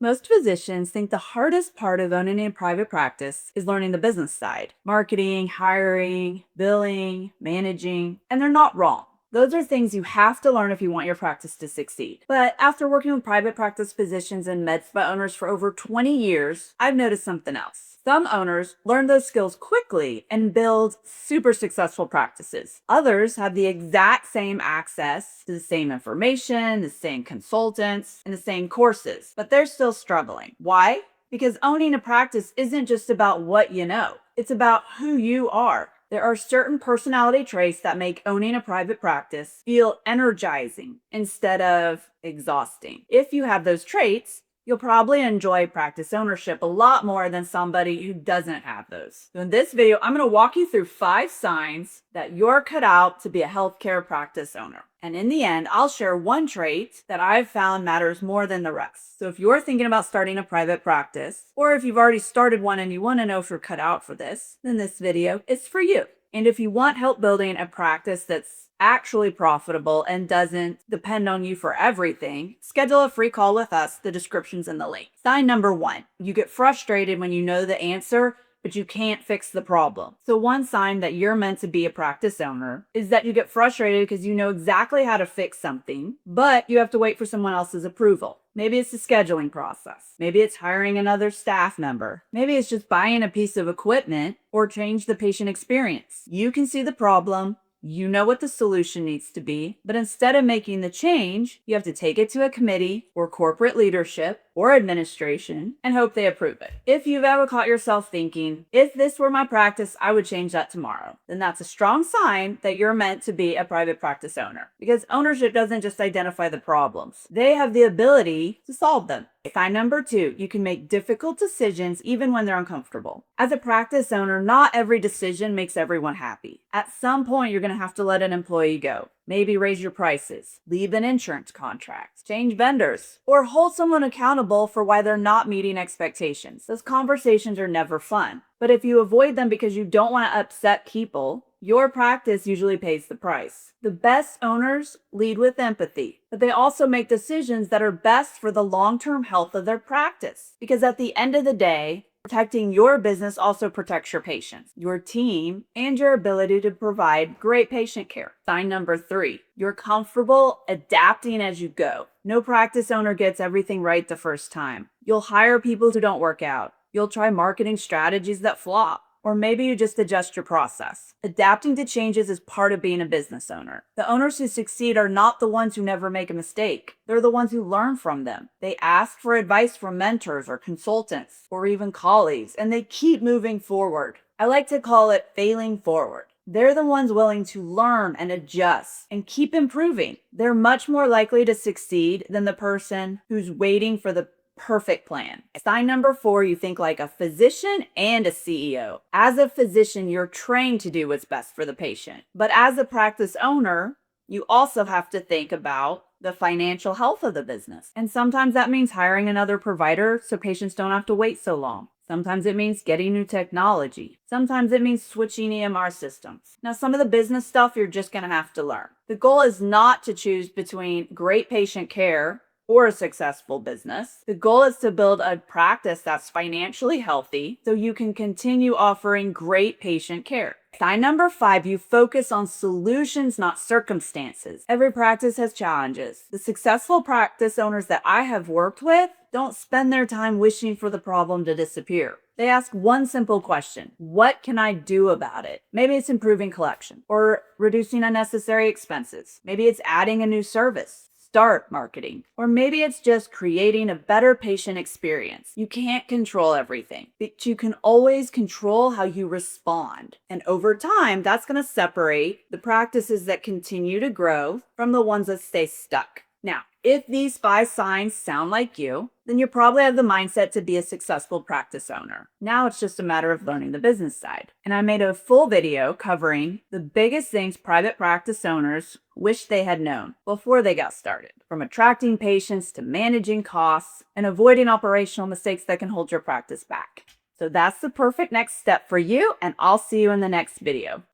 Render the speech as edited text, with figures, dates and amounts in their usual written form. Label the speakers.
Speaker 1: Most physicians think the hardest part of owning a private practice is learning the business side: marketing, hiring, billing, managing, and they're not wrong. Those are things you have to learn if you want your practice to succeed. But after working with private practice physicians and med spa owners for over 20 years, I've noticed something else. Some owners learn those skills quickly and build super successful practices. Others have the exact same access to the same information, the same consultants, and the same courses, but they're still struggling. Why? Because owning a practice isn't just about what you know, it's about who you are. There are certain personality traits that make owning a private practice feel energizing instead of exhausting. If you have those traits, you'll probably enjoy practice ownership a lot more than somebody who doesn't have those. So in this video, I'm going to walk you through 5 signs that you're cut out to be a healthcare practice owner. And in the end, I'll share one trait that I've found matters more than the rest. So if you're thinking about starting a private practice, or if you've already started one and you want to know if you're cut out for this, then this video is for you. And if you want help building a practice that's actually profitable and doesn't depend on you for everything, schedule a free call with us. The description's in the link. Sign number 1, you get frustrated when you know the answer, but you can't fix the problem. So one sign that you're meant to be a practice owner is that you get frustrated because you know exactly how to fix something, but you have to wait for someone else's approval. Maybe it's the scheduling process. Maybe it's hiring another staff member. Maybe it's just buying a piece of equipment or change the patient experience. You can see the problem. You know what the solution needs to be, but instead of making the change, you have to take it to a committee or corporate leadership or administration and hope they approve it. If you've ever caught yourself thinking, if this were my practice, I would change that tomorrow, then that's a strong sign that you're meant to be a private practice owner, because ownership doesn't just identify the problems. They have the ability to solve them. Sign number 2, you can make difficult decisions even when they're uncomfortable. As a practice owner, not every decision makes everyone happy. At some point, you're going to have to let an employee go. Maybe raise your prices, leave an insurance contract, change vendors, or hold someone accountable for why they're not meeting expectations. Those conversations are never fun. But if you avoid them because you don't want to upset people, your practice usually pays the price. The best owners lead with empathy, but they also make decisions that are best for the long-term health of their practice. Because at the end of the day, protecting your business also protects your patients, your team, and your ability to provide great patient care. Sign number 3, you're comfortable adapting as you go. No practice owner gets everything right the first time. You'll hire people who don't work out. You'll try marketing strategies that flop. Or maybe you just adjust your process. Adapting to changes is part of being a business owner. The owners who succeed are not the ones who never make a mistake. They're the ones who learn from them. They ask for advice from mentors or consultants or even colleagues, and they keep moving forward. I like to call it failing forward. They're the ones willing to learn and adjust and keep improving. They're much more likely to succeed than the person who's waiting for the perfect plan. Sign number 4, you think like a physician and a CEO. As a physician, you're trained to do what's best for the patient. But as a practice owner, you also have to think about the financial health of the business. And sometimes that means hiring another provider so patients don't have to wait so long. Sometimes it means getting new technology. Sometimes it means switching EMR systems. Now, some of the business stuff you're just going to have to learn. The goal is not to choose between great patient care or a successful business. The goal is to build a practice that's financially healthy so you can continue offering great patient care. Sign number 5, you focus on solutions, not circumstances. Every practice has challenges. The successful practice owners that I have worked with don't spend their time wishing for the problem to disappear. They ask one simple question: what can I do about it? Maybe it's improving collection or reducing unnecessary expenses. Maybe it's adding a new service. Start marketing. Or maybe it's just creating a better patient experience. You can't control everything, but you can always control how you respond. And over time, that's going to separate the practices that continue to grow from the ones that stay stuck. Now, if these 5 signs sound like you, then you probably have the mindset to be a successful practice owner. Now it's just a matter of learning the business side. And I made a full video covering the biggest things private practice owners wish they had known before they got started, from attracting patients to managing costs and avoiding operational mistakes that can hold your practice back. So that's the perfect next step for you, and I'll see you in the next video.